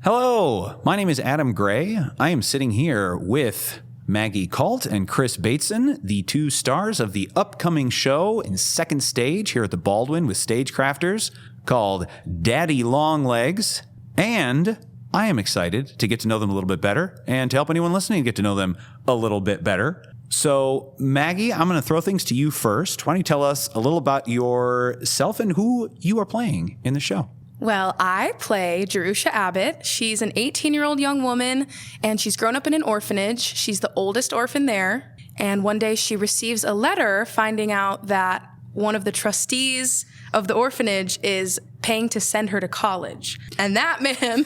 Hello, my name is Adam Gray. I am sitting here with Maggie Kalt and Chris Bateson, the two stars of the upcoming show in second stage here at the Baldwin with Stagecrafters called Daddy Longlegs. And I am excited to get to know them a little bit better and to help anyone listening get to know them a little bit better. So, Maggie, I'm going to throw things to you first. Why don't you tell us a little about yourself and who you are playing in the show? Well, I play Jerusha Abbott. She's an 18-year-old young woman, and she's grown up in an orphanage. She's the oldest orphan there. And one day she receives a letter finding out that one of the trustees of the orphanage is paying to send her to college. And that man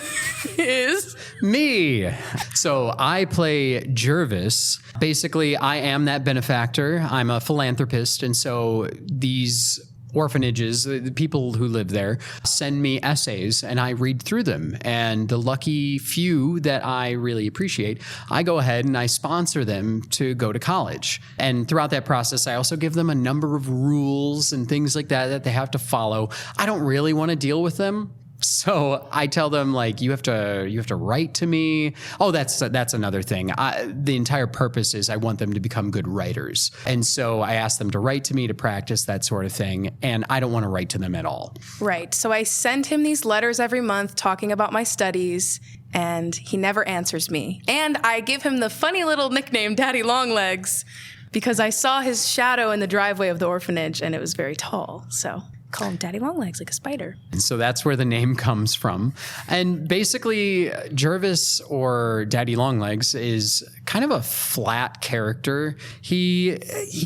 is... me. So I play Jervis. Basically, I am that benefactor. I'm a philanthropist. And so these orphanages, the people who live there, send me essays and I read through them. And the lucky few that I really appreciate, I go ahead and I sponsor them to go to college. And throughout that process, I also give them a number of rules and things like that they have to follow. I don't really want to deal with them. So I tell them, like, you have to write to me. Oh, that's another thing. The entire purpose is I want them to become good writers. And so I ask them to write to me to practice that sort of thing. And I don't want to write to them at all. Right. So I send him these letters every month talking about my studies, and he never answers me. And I give him the funny little nickname, Daddy Longlegs, because I saw his shadow in the driveway of the orphanage, and it was very tall. So call him Daddy Longlegs, like a spider. And so that's where the name comes from. And basically, Jervis, or Daddy Longlegs, is kind of a flat character. He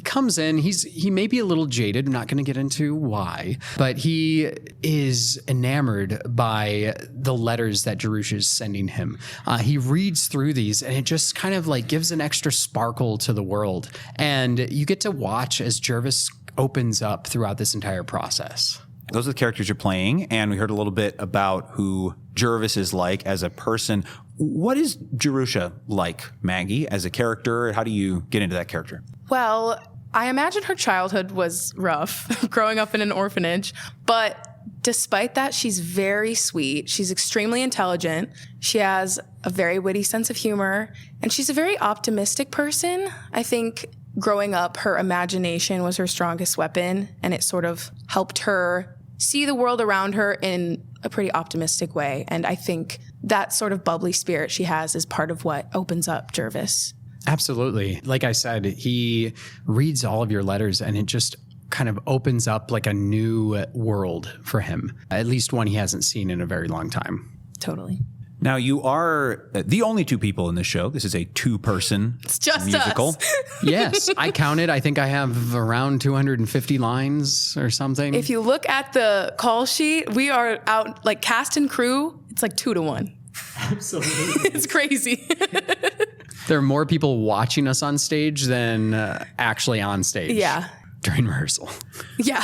comes in, he may be a little jaded, I'm not going to get into why, but he is enamored by the letters that Jerusha is sending him. He reads through these, and it just kind of like gives an extra sparkle to the world. And you get to watch as Jervis opens up throughout this entire process. Those are the characters you're playing, and we heard a little bit about who Jervis is like as a person. What is Jerusha like, Maggie, as a character? How do you get into that character? Well, I imagine her childhood was rough, growing up in an orphanage, but despite that, she's very sweet. She's extremely intelligent. She has a very witty sense of humor, and she's a very optimistic person. I think growing up, her imagination was her strongest weapon, and it sort of helped her see the world around her in a pretty optimistic way. And I think that sort of bubbly spirit she has is part of what opens up Jervis. Absolutely. Like I said, he reads all of your letters, and it just kind of opens up like a new world for him, at least one he hasn't seen in a very long time. Totally. Now, you are the only two people in the show. This is a two-person It's just musical. us. Yes, I counted. I think I have around 250 lines or something. If you look at the call sheet, we are out, like, cast and crew, it's like 2-1. Absolutely. It's crazy. There are more people watching us on stage than actually on stage. Yeah. During rehearsal. Yeah.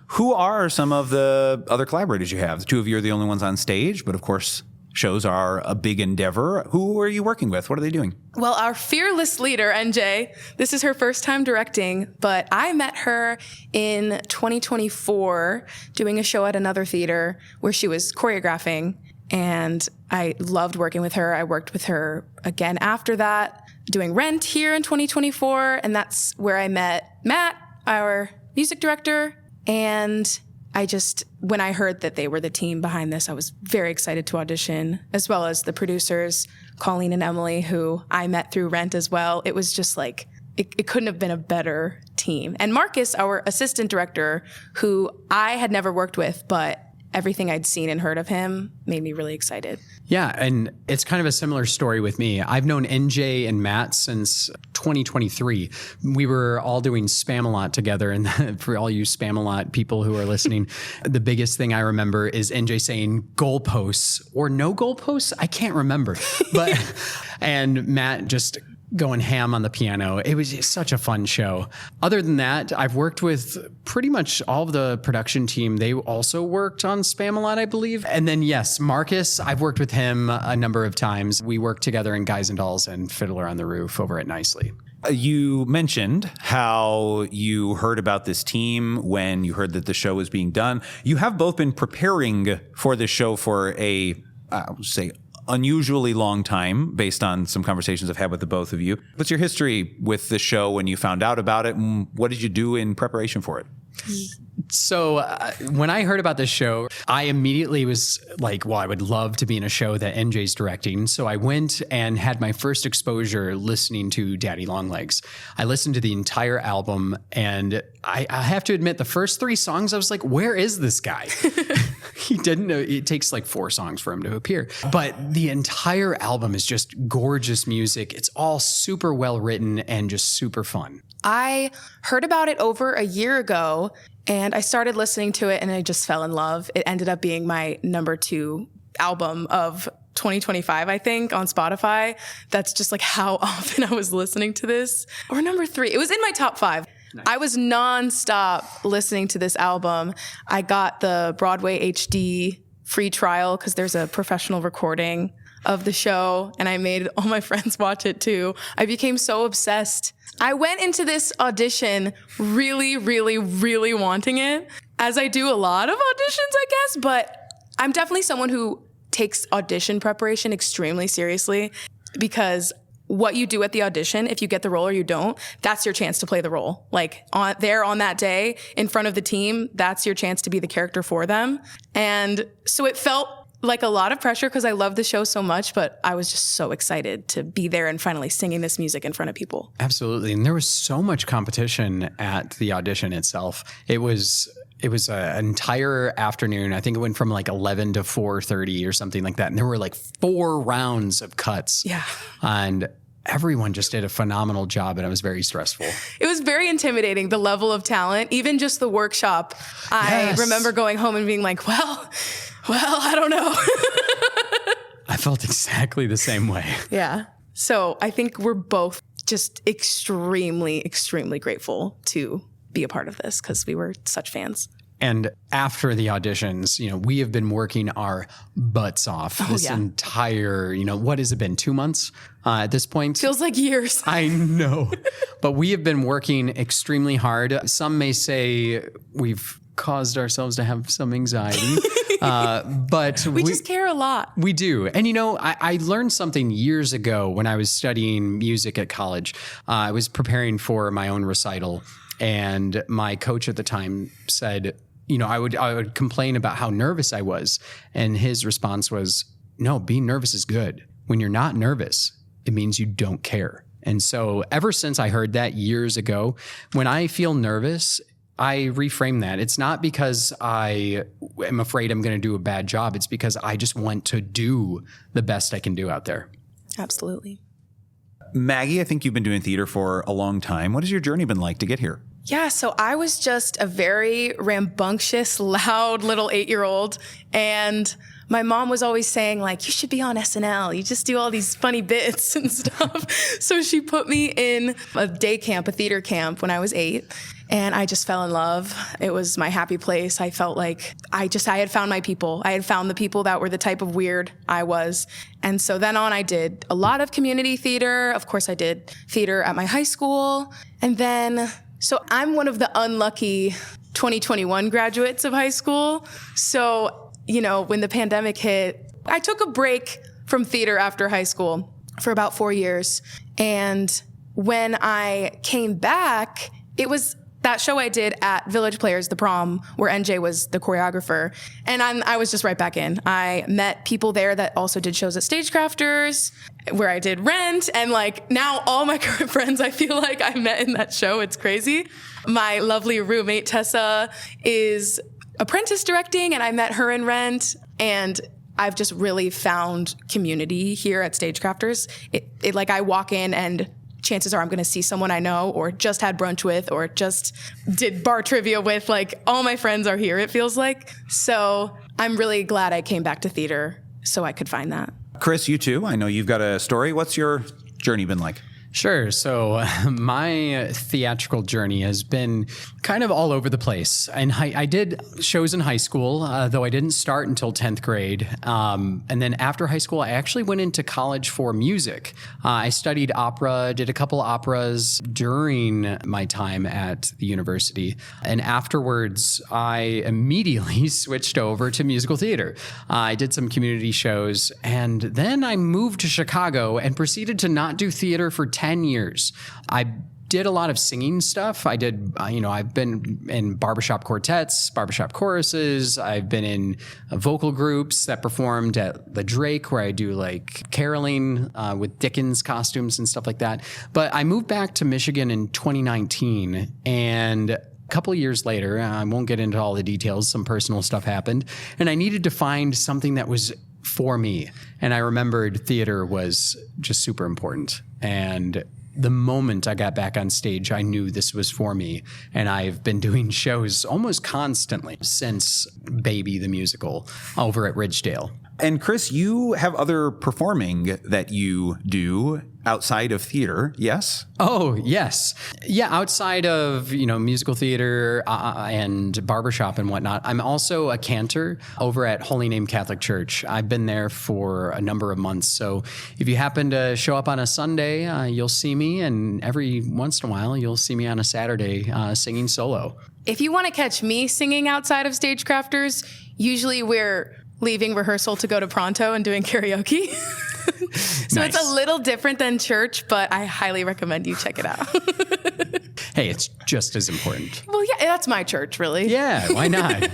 Who are some of the other collaborators you have? The two of you are the only ones on stage, but of course, shows are a big endeavor. Who are you working with? What are they doing? Well, our fearless leader, NJ, this is her first time directing, but I met her in 2024 doing a show at another theater where she was choreographing, and I loved working with her. I worked with her again after that, doing Rent here in 2024, and that's where I met Matt, our music director, and when I heard that they were the team behind this, I was very excited to audition, as well as the producers, Colleen and Emily, who I met through Rent as well. It was just like, it couldn't have been a better team. And Marcus, our assistant director, who I had never worked with, but everything I'd seen and heard of him made me really excited. Yeah, and it's kind of a similar story with me. I've known NJ and Matt since 2023. We were all doing Spam-A-Lot together, and for all you Spam-A-Lot people who are listening, the biggest thing I remember is NJ saying goalposts or no goalposts. I can't remember, but and Matt just going ham on the piano. It was just such a fun show. Other than that, I've worked with pretty much all of the production team. They also worked on Spam-A-Lot, I believe. And then, yes, Marcus, I've worked with him a number of times. We worked together in Guys and Dolls and Fiddler on the Roof over at Nicely. You mentioned how you heard about this team when you heard that the show was being done. You have both been preparing for this show for unusually long time based on some conversations I've had with the both of you. What's your history with the show when you found out about it, and what did you do in preparation for it? So when I heard about this show, I immediately was like, well, I would love to be in a show that NJ's directing. So I went and had my first exposure listening to Daddy Longlegs. I listened to the entire album, and I have to admit, the first 3 songs, I was like, where is this guy? He didn't know. It takes like 4 songs for him to appear. But the entire album is just gorgeous music. It's all super well written and just super fun. I heard about it over a year ago, and I started listening to it, and I just fell in love. It ended up being my number 2 album of 2025, I think, on Spotify. That's just like how often I was listening to this. Or number 3. It was in my top 5. Nice. I was nonstop listening to this album. I got the Broadway HD free trial because there's a professional recording of the show, and I made all my friends watch it too. I became so obsessed. I went into this audition really, really, really wanting it, as I do a lot of auditions, I guess, but I'm definitely someone who takes audition preparation extremely seriously, because what you do at the audition, if you get the role or you don't, that's your chance to play the role. Like on that day in front of the team, that's your chance to be the character for them. And so it felt like a lot of pressure because I love the show so much, but I was just so excited to be there and finally singing this music in front of people. Absolutely. And there was so much competition at the audition itself. It was an entire afternoon. I think it went from like 11 to 4:30 or something like that. And there were like 4 rounds of cuts. Yeah. And everyone just did a phenomenal job, and it was very stressful. It was very intimidating, the level of talent, even just the workshop. I remember going home and being like, well, I don't know. I felt exactly the same way. Yeah. So I think we're both just extremely, extremely grateful to be a part of this because we were such fans. And after the auditions, we have been working our butts off entire, what has it been, 2 months at this point? Feels like years. I know. But we have been working extremely hard. Some may say we've caused ourselves to have some anxiety. But we just care a lot. We do. And I learned something years ago when I was studying music at college. I was preparing for my own recital, and my coach at the time said, I would complain about how nervous I was. And his response was, no, being nervous is good. When you're not nervous, it means you don't care. And so ever since I heard that years ago, when I feel nervous, I reframe that. It's not because I am afraid I'm going to do a bad job. It's because I just want to do the best I can do out there. Absolutely. Maggie, I think you've been doing theater for a long time. What has your journey been like to get here? Yeah, so I was just a very rambunctious, loud little 8-year-old. And my mom was always saying, like, you should be on SNL. You just do all these funny bits and stuff. So she put me in a day camp, a theater camp when I was 8. And I just fell in love. It was my happy place. I felt like I had found my people. I had found the people that were the type of weird I was. And so then on, I did a lot of community theater. Of course, I did theater at my high school. And then, so I'm one of the unlucky 2021 graduates of high school. So, when the pandemic hit, I took a break from theater after high school for about 4 years. And when I came back, it was that show I did at Village Players, the prom, where NJ was the choreographer. And I was just right back in. I met people there that also did shows at Stagecrafters, where I did Rent. And now all my current friends, I feel like I met in that show. It's crazy. My lovely roommate, Tessa, is apprentice directing, and I met her in Rent. And I've just really found community here at Stagecrafters. It I walk in and chances are I'm going to see someone I know or just had brunch with or just did bar trivia with. All my friends are here, it feels like. So I'm really glad I came back to theater so I could find that. Chris, you too. I know you've got a story. What's your journey been like? Sure. So my theatrical journey has been kind of all over the place. And I did shows in high school, though I didn't start until 10th grade. And then after high school, I actually went into college for music. I studied opera, did a couple operas during my time at the university. And afterwards, I immediately switched over to musical theater. I did some community shows, and then I moved to Chicago and proceeded to not do theater for 10 years. I did a lot of singing stuff. I did, I've been in barbershop quartets, barbershop choruses. I've been in vocal groups that performed at the Drake, where I do like caroling with Dickens costumes and stuff like that. But I moved back to Michigan in 2019, and a couple of years later, I won't get into all the details, some personal stuff happened, and I needed to find something that was for me. And I remembered theater was just super important. And the moment I got back on stage, I knew this was for me. And I've been doing shows almost constantly since Baby the Musical over at Ridgedale. And Chris, you have other performing that you do outside of theater, yes? Oh, yes. Yeah, outside of, musical theater and barbershop and whatnot, I'm also a cantor over at Holy Name Catholic Church. I've been there for a number of months. So if you happen to show up on a Sunday, you'll see me. And every once in a while, you'll see me on a Saturday singing solo. If you want to catch me singing outside of Stagecrafters, usually we're leaving rehearsal to go to Pronto and doing karaoke. So Nice. It's a little different than church, but I highly recommend you check it out. Hey, it's just as important. Well, yeah, that's my church, really. Yeah, why not?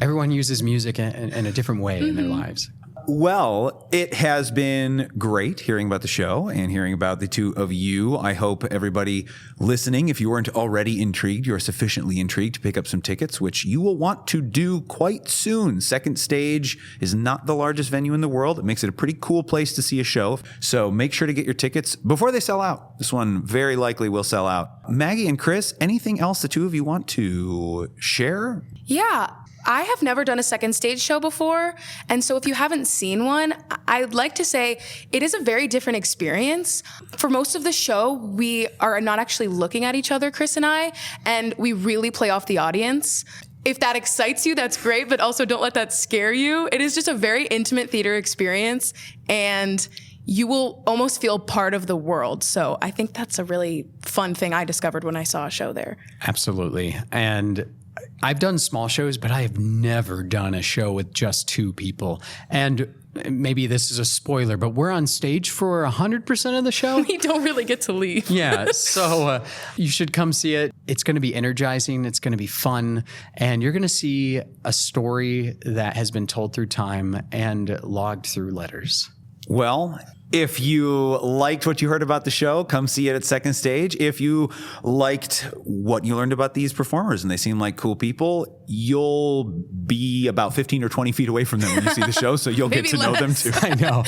Everyone uses music in a different way in their lives. Well, it has been great hearing about the show and hearing about the two of you. I hope everybody listening, if you weren't already intrigued, you're sufficiently intrigued to pick up some tickets, which you will want to do quite soon. Second Stage is not the largest venue in the world. It makes it a pretty cool place to see a show. So make sure to get your tickets before they sell out. This one very likely will sell out. Maggie and Chris, anything else the two of you want to share? Yeah. I have never done a Second Stage show before, and so if you haven't seen one, I'd like to say it is a very different experience. For most of the show, we are not actually looking at each other, Chris and I, and we really play off the audience. If that excites you, that's great, but also don't let that scare you. It is just a very intimate theater experience, and you will almost feel part of the world. So I think that's a really fun thing I discovered when I saw a show there. Absolutely. And I've done small shows, but I have never done a show with just two people. And maybe this is a spoiler, but we're on stage for 100% of the show. We don't really get to leave. Yeah, so you should come see it. It's going to be energizing. It's going to be fun. And you're going to see a story that has been told through time and logged through letters. Well, if you liked what you heard about the show, come see it at Second Stage. If you liked what you learned about these performers and they seem like cool people, you'll be about 15 or 20 feet away from them when you see the show, so you'll get to know them too. I know.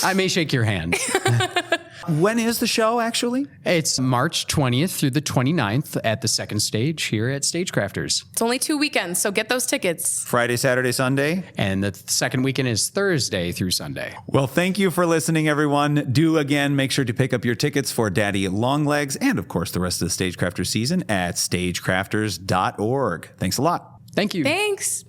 I may shake your hand. When is the show, actually? It's March 20th through the 29th at the Second Stage here at Stagecrafters. It's only 2 weekends, so get those tickets. Friday, Saturday, Sunday? And the second weekend is Thursday through Sunday. Well, thank you for listening, everyone. Do again, make sure to pick up your tickets for Daddy Longlegs and, of course, the rest of the Stagecrafters season at stagecrafters.org. Thanks a lot. Thank you. Thanks.